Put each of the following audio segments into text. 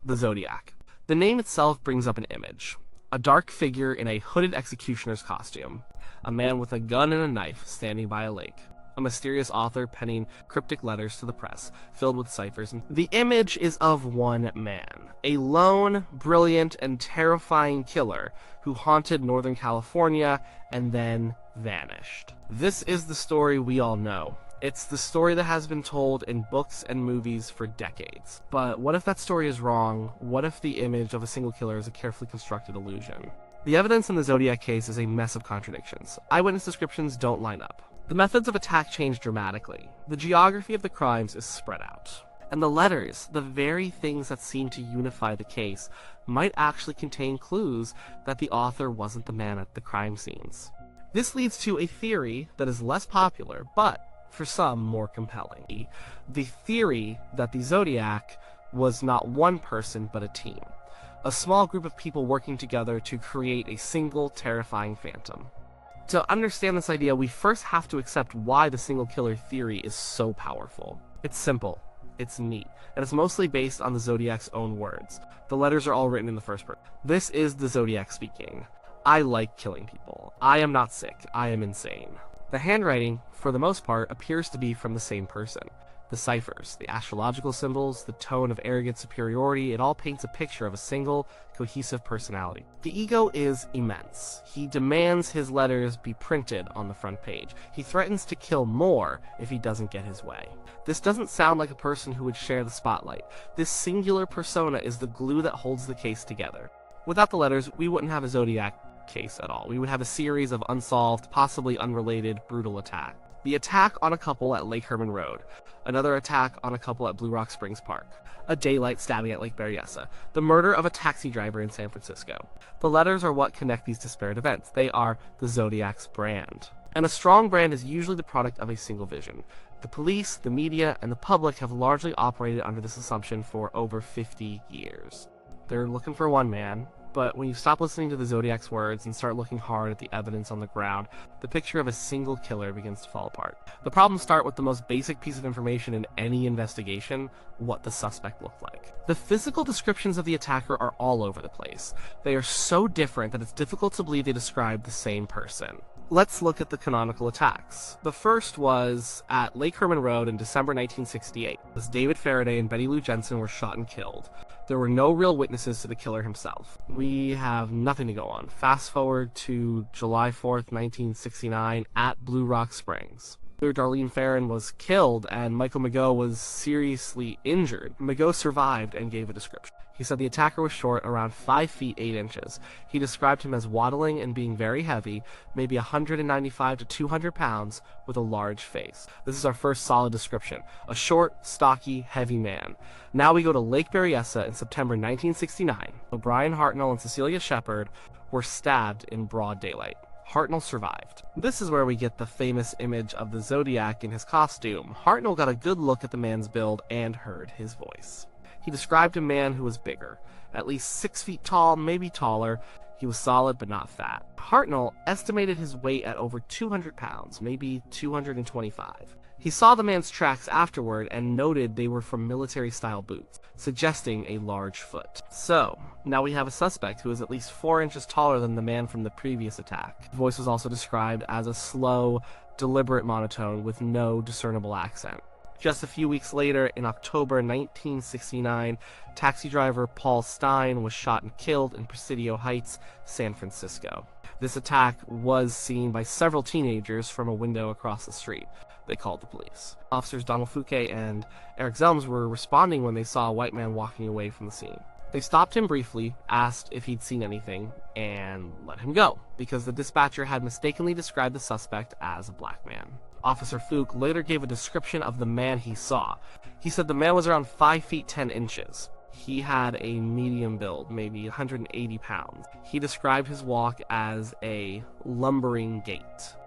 The Zodiac. The name itself brings up an image. A dark figure in a hooded executioner's costume. A man with a gun and a knife standing by a lake. A mysterious author penning cryptic letters to the press, filled with ciphers. The image is of one man, a lone, brilliant, and terrifying killer who haunted Northern California and then vanished. This is the story we all know. It's the story that has been told in books and movies for decades. But what if that story is wrong? What if the image of a single killer is a carefully constructed illusion? The evidence in the Zodiac case is a mess of contradictions. Eyewitness descriptions don't line up. The methods of attack change dramatically. The geography of the crimes is spread out. And the letters, the very things that seem to unify the case, might actually contain clues that the author wasn't the man at the crime scenes. This leads to a theory that is less popular, but for some more compelling. The theory that the Zodiac was not one person but a team. A small group of people working together to create a single terrifying phantom. To understand this idea, we first have to accept why the single killer theory is so powerful. It's simple, it's neat, and it's mostly based on the Zodiac's own words. The letters are all written in the first person. This is the Zodiac speaking. I like killing people. I am not sick. I am insane. The handwriting, for the most part, appears to be from the same person. The ciphers, the astrological symbols, the tone of arrogant superiority, it all paints a picture of a single, cohesive personality. The ego is immense. He demands his letters be printed on the front page. He threatens to kill more if he doesn't get his way. This doesn't sound like a person who would share the spotlight. This singular persona is the glue that holds the case together. Without the letters, we wouldn't have a Zodiac case at all. We would have a series of unsolved, possibly unrelated, brutal attacks. The attack on a couple at Lake Herman Road, another attack on a couple at Blue Rock Springs Park, a daylight stabbing at Lake Berryessa, the murder of a taxi driver in San Francisco. The letters are what connect these disparate events. They are the Zodiac's brand. And a strong brand is usually the product of a single vision. The police, the media, and the public have largely operated under this assumption for over 50 years. They're looking for one man, but when you stop listening to the Zodiac's words and start looking hard at the evidence on the ground, the picture of a single killer begins to fall apart. The problems start with the most basic piece of information in any investigation: what the suspect looked like. The physical descriptions of the attacker are all over the place. They are so different that it's difficult to believe they describe the same person. Let's look at the canonical attacks. The first was at Lake Herman Road in December 1968. As David Faraday and Betty Lou Jensen were shot and killed. There were no real witnesses to the killer himself. We have nothing to go on. Fast forward to July 4th, 1969 at Blue Rock Springs. Darlene Ferrin was killed and Michael Mageau was seriously injured. Mageau survived and gave a description. He said the attacker was short, around 5 feet 8 inches. He described him as waddling and being very heavy, maybe 195 to 200 pounds, with a large face. This is our first solid description. A short, stocky, heavy man. Now we go to Lake Berryessa in September 1969. O'Brien Hartnell and Cecilia Shepard were stabbed in broad daylight. Hartnell survived. This is where we get the famous image of the Zodiac in his costume. Hartnell got a good look at the man's build and heard his voice. He described a man who was bigger, at least 6 feet tall, maybe taller. He was solid but not fat. Hartnell estimated his weight at over 200 pounds, maybe 225. He saw the man's tracks afterward and noted they were from military-style boots, suggesting a large foot. So, now we have a suspect who is at least 4 inches taller than the man from the previous attack. His voice was also described as a slow, deliberate monotone with no discernible accent. Just a few weeks later, in October 1969, taxi driver Paul Stein was shot and killed in Presidio Heights, San Francisco. This attack was seen by several teenagers from a window across the street. They called the police. Officers Donald Fouquet and Eric Zelms were responding when they saw a white man walking away from the scene. They stopped him briefly, asked if he'd seen anything, and let him go, because the dispatcher had mistakenly described the suspect as a black man. Officer Fouque later gave a description of the man he saw. He said the man was around 5 feet 10 inches. He had a medium build, maybe 180 pounds. He described his walk as a lumbering gait.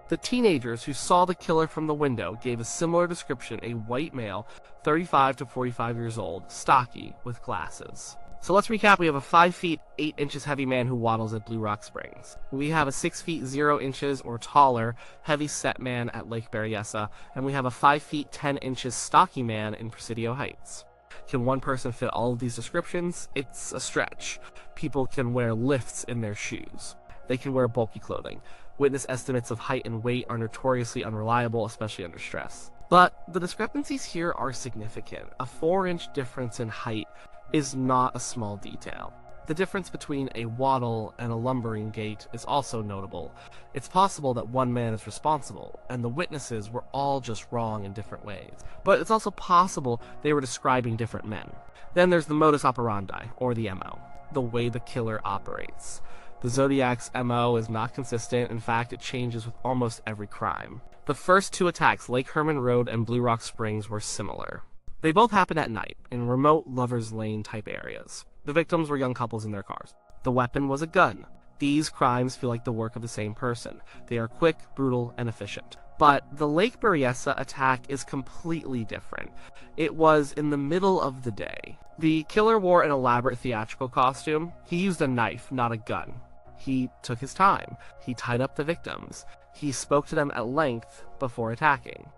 The teenagers who saw the killer from the window gave a similar description: a white male, 35 to 45 years old, stocky, with glasses. So let's recap. We have a 5 feet 8 inches heavy man who waddles at Blue Rock Springs. We have a 6 feet 0 inches or taller heavy set man at Lake Berryessa, and we have a 5 feet 10 inches stocky man in Presidio Heights. Can one person fit all of these descriptions? It's a stretch. People can wear lifts in their shoes. They can wear bulky clothing. Witness estimates of height and weight are notoriously unreliable, especially under stress. But the discrepancies here are significant. A 4-inch difference in height is not a small detail. The difference between a waddle and a lumbering gait is also notable. It's possible that one man is responsible, and the witnesses were all just wrong in different ways. But it's also possible they were describing different men. Then there's the modus operandi, or the MO, the way the killer operates. The Zodiac's MO is not consistent. In fact, it changes with almost every crime. The first 2 attacks, Lake Herman Road and Blue Rock Springs, were similar. They both happened at night, in remote Lover's Lane type areas. The victims were young couples in their cars. The weapon was a gun. These crimes feel like the work of the same person. They are quick, brutal, and efficient. But the Lake Berryessa attack is completely different. It was in the middle of the day. The killer wore an elaborate theatrical costume. He used a knife, not a gun. He took his time. He tied up the victims. He spoke to them at length before attacking.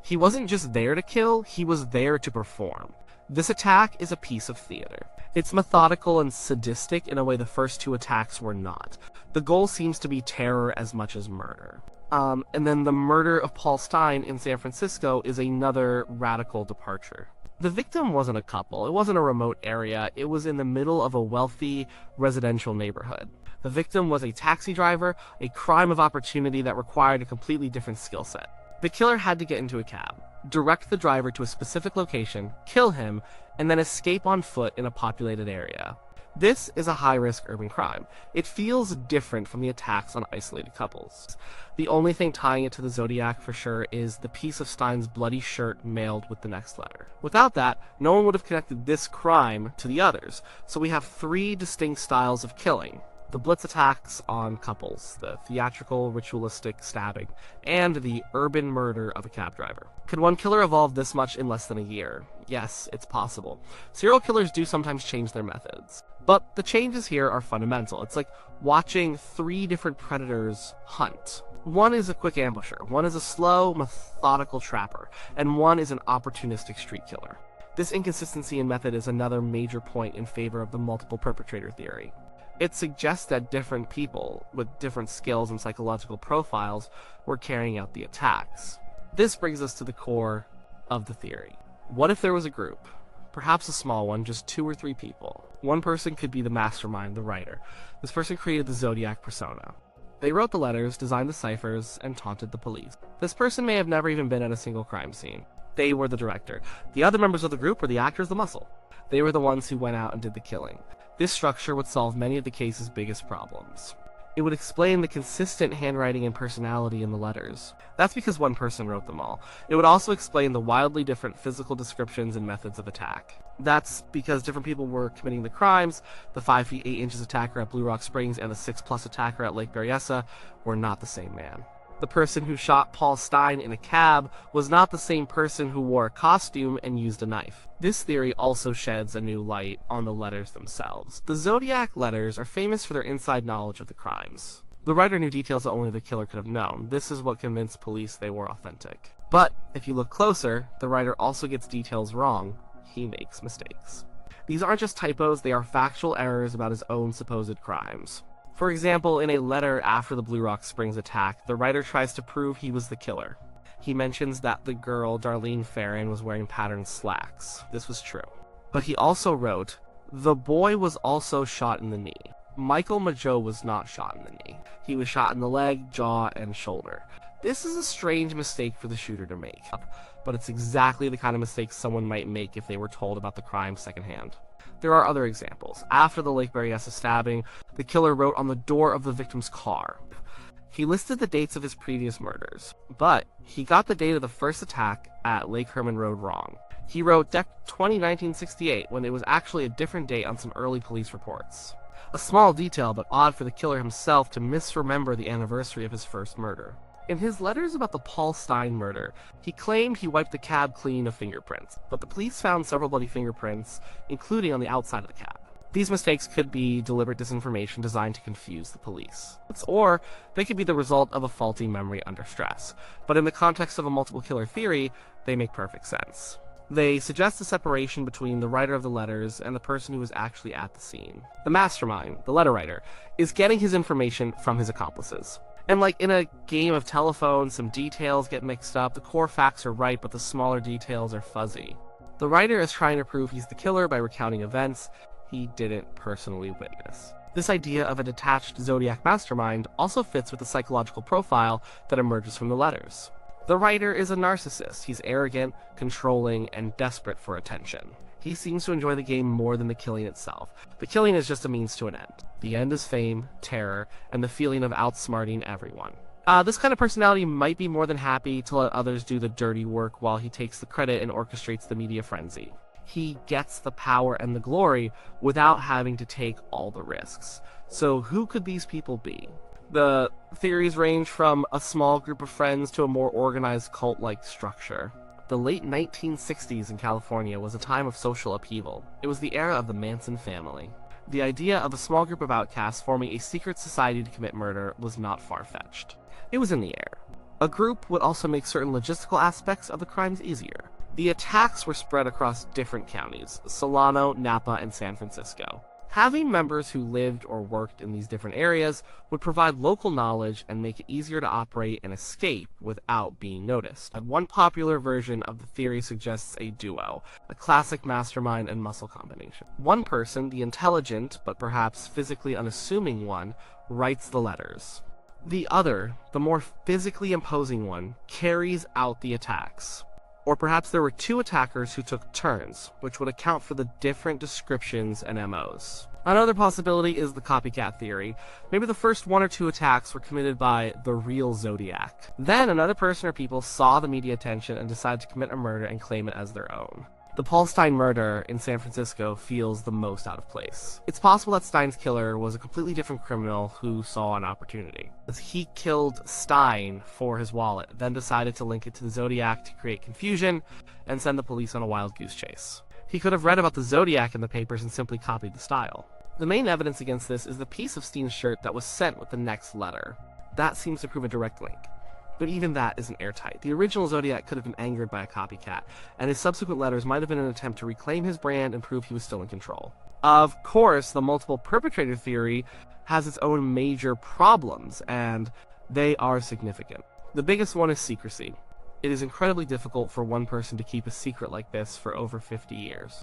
He wasn't just there to kill, he was there to perform. This attack is a piece of theater. It's methodical and sadistic in a way the first 2 attacks were not. The goal seems to be terror as much as murder. And then the murder of Paul Stine in San Francisco is another radical departure. The victim wasn't a couple, it wasn't a remote area, it was in the middle of a wealthy residential neighborhood. The victim was a taxi driver, a crime of opportunity that required a completely different skill set. The killer had to get into a cab, direct the driver to a specific location, kill him, and then escape on foot in a populated area. This is a high-risk urban crime. It feels different from the attacks on isolated couples. The only thing tying it to the Zodiac for sure is the piece of Stine's bloody shirt mailed with the next letter. Without that, no one would have connected this crime to the others, so we have 3 distinct styles of killing. The blitz attacks on couples, the theatrical, ritualistic stabbing, and the urban murder of a cab driver. Could one killer evolve this much in less than a year? Yes, it's possible. Serial killers do sometimes change their methods. But the changes here are fundamental. It's like watching 3 different predators hunt. One is a quick ambusher, one is a slow, methodical trapper, and one is an opportunistic street killer. This inconsistency in method is another major point in favor of the multiple perpetrator theory. It suggests that different people with different skills and psychological profiles were carrying out the attacks. This brings us to the core of the theory. What if there was a group? Perhaps a small one, just 2 or 3 people. One person could be the mastermind, the writer. This person created the Zodiac persona. They wrote the letters, designed the ciphers, and taunted the police. This person may have never even been at a single crime scene. They were the director. The other members of the group were the actors, the muscle. They were the ones who went out and did the killing. This structure would solve many of the case's biggest problems. It would explain the consistent handwriting and personality in the letters. That's because one person wrote them all. It would also explain the wildly different physical descriptions and methods of attack. That's because different people were committing the crimes. The 5 feet 8 inches attacker at Blue Rock Springs and the 6+ attacker at Lake Berryessa were not the same man. The person who shot Paul Stine in a cab was not the same person who wore a costume and used a knife. This theory also sheds a new light on the letters themselves. The Zodiac letters are famous for their inside knowledge of the crimes. The writer knew details that only the killer could have known. This is what convinced police they were authentic. But if you look closer, the writer also gets details wrong. He makes mistakes. These aren't just typos, they are factual errors about his own supposed crimes. For example, in a letter after the Blue Rock Springs attack, the writer tries to prove he was the killer. He mentions that the girl, Darlene Farron, was wearing patterned slacks. This was true. But he also wrote, the boy was also shot in the knee. Michael Mageau was not shot in the knee. He was shot in the leg, jaw, and shoulder. This is a strange mistake for the shooter to make, but it's exactly the kind of mistake someone might make if they were told about the crime secondhand. There are other examples. After the Lake Berryessa stabbing, the killer wrote on the door of the victim's car. He listed the dates of his previous murders, but he got the date of the first attack at Lake Herman Road wrong. He wrote Dec 20, 1968, when it was actually a different date on some early police reports. A small detail, but odd for the killer himself to misremember the anniversary of his first murder. In his letters about the Paul Stine murder, he claimed he wiped the cab clean of fingerprints, but the police found several bloody fingerprints, including on the outside of the cab. These mistakes could be deliberate disinformation designed to confuse the police. Or they could be the result of a faulty memory under stress. But in the context of a multiple killer theory, they make perfect sense. They suggest a separation between the writer of the letters and the person who was actually at the scene. The mastermind, the letter writer, is getting his information from his accomplices. And like in a game of telephone, some details get mixed up, the core facts are right, but the smaller details are fuzzy. The writer is trying to prove he's the killer by recounting events he didn't personally witness. This idea of a detached Zodiac mastermind also fits with the psychological profile that emerges from the letters. The writer is a narcissist. He's arrogant, controlling, and desperate for attention. He seems to enjoy the game more than the killing itself. The killing is just a means to an end. The end is fame, terror, and the feeling of outsmarting everyone. This kind of personality might be more than happy to let others do the dirty work while he takes the credit and orchestrates the media frenzy. He gets the power and the glory without having to take all the risks. So who could these people be? The theories range from a small group of friends to a more organized cult-like structure. The late 1960s in California was a time of social upheaval. It was the era of the Manson family. The idea of a small group of outcasts forming a secret society to commit murder was not far-fetched. It was in the air. A group would also make certain logistical aspects of the crimes easier. The attacks were spread across different counties: Solano, Napa, and San Francisco. Having members who lived or worked in these different areas would provide local knowledge and make it easier to operate and escape without being noticed. And one popular version of the theory suggests a duo, a classic mastermind and muscle combination. One person, the intelligent but perhaps physically unassuming one, writes the letters. The other, the more physically imposing one, carries out the attacks. Or perhaps there were two attackers who took turns, which would account for the different descriptions and MOs. Another possibility is the copycat theory. Maybe the first one or two attacks were committed by the real Zodiac. Then another person or people saw the media attention and decided to commit a murder and claim it as their own. The Paul Stine murder in San Francisco feels the most out of place. It's possible that Stine's killer was a completely different criminal who saw an opportunity. He killed Stine for his wallet, then decided to link it to the Zodiac to create confusion and send the police on a wild goose chase. He could have read about the Zodiac in the papers and simply copied the style. The main evidence against this is the piece of Stine's shirt that was sent with the next letter. That seems to prove a direct link. But even that isn't airtight. The original Zodiac could have been angered by a copycat, and his subsequent letters might have been an attempt to reclaim his brand and prove he was still in control. Of course, the multiple perpetrator theory has its own major problems, and they are significant. The biggest one is secrecy. It is incredibly difficult for one person to keep a secret like this for over 50 years.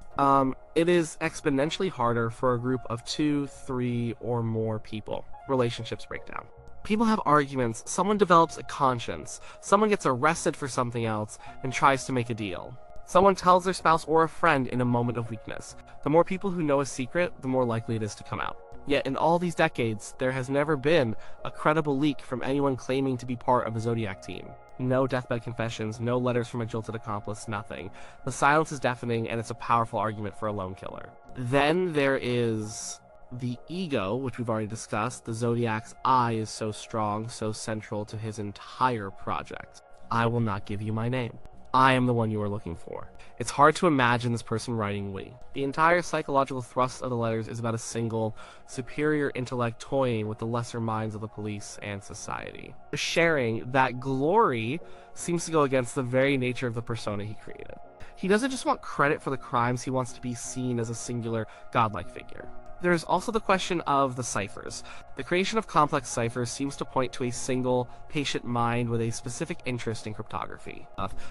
It is exponentially harder for a group of 2, 3, or more people. Relationships break down. People have arguments, someone develops a conscience, someone gets arrested for something else and tries to make a deal. Someone tells their spouse or a friend in a moment of weakness. The more people who know a secret, the more likely it is to come out. Yet in all these decades, there has never been a credible leak from anyone claiming to be part of the Zodiac team. No deathbed confessions, no letters from a jilted accomplice, nothing. The silence is deafening, and it's a powerful argument for a lone killer. Then there is the ego, which we've already discussed. The Zodiac's I is so strong, so central to his entire project. I will not give you my name. I am the one you are looking for. It's hard to imagine this person writing we. The entire psychological thrust of the letters is about a single, superior intellect toying with the lesser minds of the police and society. Sharing that glory seems to go against the very nature of the persona he created. He doesn't just want credit for the crimes, he wants to be seen as a singular, godlike figure. There is also the question of the ciphers. The creation of complex ciphers seems to point to a single, patient mind with a specific interest in cryptography.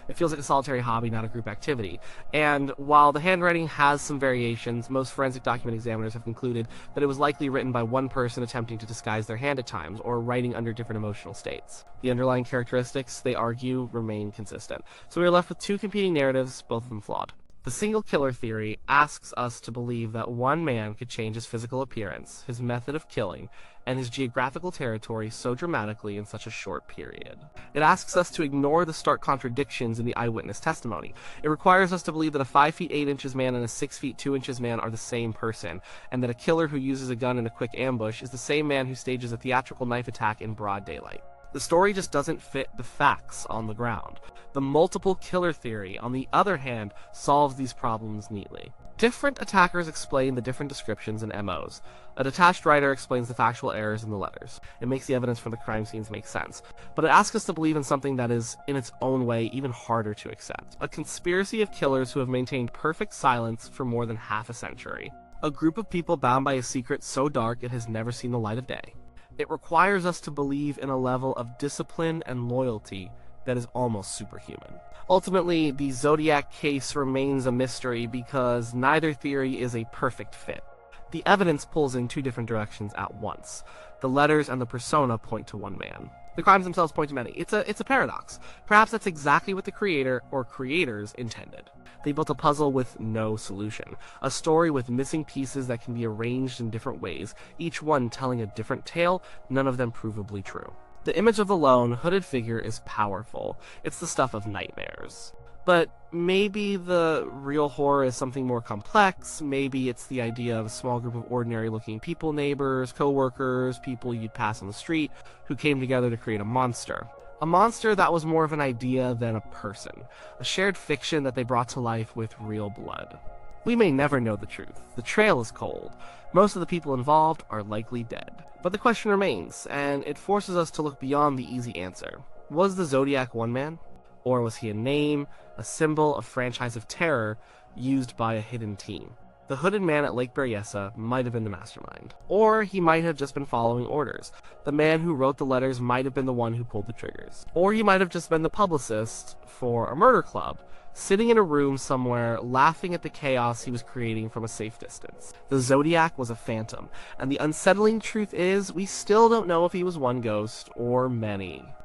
It feels like a solitary hobby, not a group activity. And while the handwriting has some variations, most forensic document examiners have concluded that it was likely written by one person attempting to disguise their hand at times, or writing under different emotional states. The underlying characteristics, they argue, remain consistent. So we are left with two competing narratives, both of them flawed. The single killer theory asks us to believe that one man could change his physical appearance, his method of killing, and his geographical territory so dramatically in such a short period. It asks us to ignore the stark contradictions in the eyewitness testimony. It requires us to believe that a 5 feet 8 inches man and a 6 feet 2 inches man are the same person, and that a killer who uses a gun in a quick ambush is the same man who stages a theatrical knife attack in broad daylight. The story just doesn't fit the facts on the ground. The multiple killer theory, on the other hand, solves these problems neatly. Different attackers explain the different descriptions and MOs. A detached writer explains the factual errors in the letters. It makes the evidence from the crime scenes make sense. But it asks us to believe in something that is, in its own way, even harder to accept. A conspiracy of killers who have maintained perfect silence for more than half a century. A group of people bound by a secret so dark it has never seen the light of day. It requires us to believe in a level of discipline and loyalty that is almost superhuman. Ultimately, the Zodiac case remains a mystery because neither theory is a perfect fit. The evidence pulls in two different directions at once. The letters and the persona point to one man. The crimes themselves point to many. It's a paradox. Perhaps that's exactly what the creator or creators intended. They built a puzzle with no solution. A story with missing pieces that can be arranged in different ways, each one telling a different tale, none of them provably true. The image of the lone, hooded figure is powerful. It's the stuff of nightmares. But maybe the real horror is something more complex. Maybe it's the idea of a small group of ordinary-looking people, neighbors, co-workers, people you'd pass on the street, who came together to create a monster. A monster that was more of an idea than a person. A shared fiction that they brought to life with real blood. We may never know the truth. The trail is cold. Most of the people involved are likely dead. But the question remains, and it forces us to look beyond the easy answer. Was the Zodiac one man? Or was he a name, a symbol, a franchise of terror used by a hidden team? The hooded man at Lake Berryessa might have been the mastermind. Or he might have just been following orders. The man who wrote the letters might have been the one who pulled the triggers. Or he might have just been the publicist for a murder club, sitting in a room somewhere, laughing at the chaos he was creating from a safe distance. The Zodiac was a phantom, and the unsettling truth is, we still don't know if he was one ghost or many.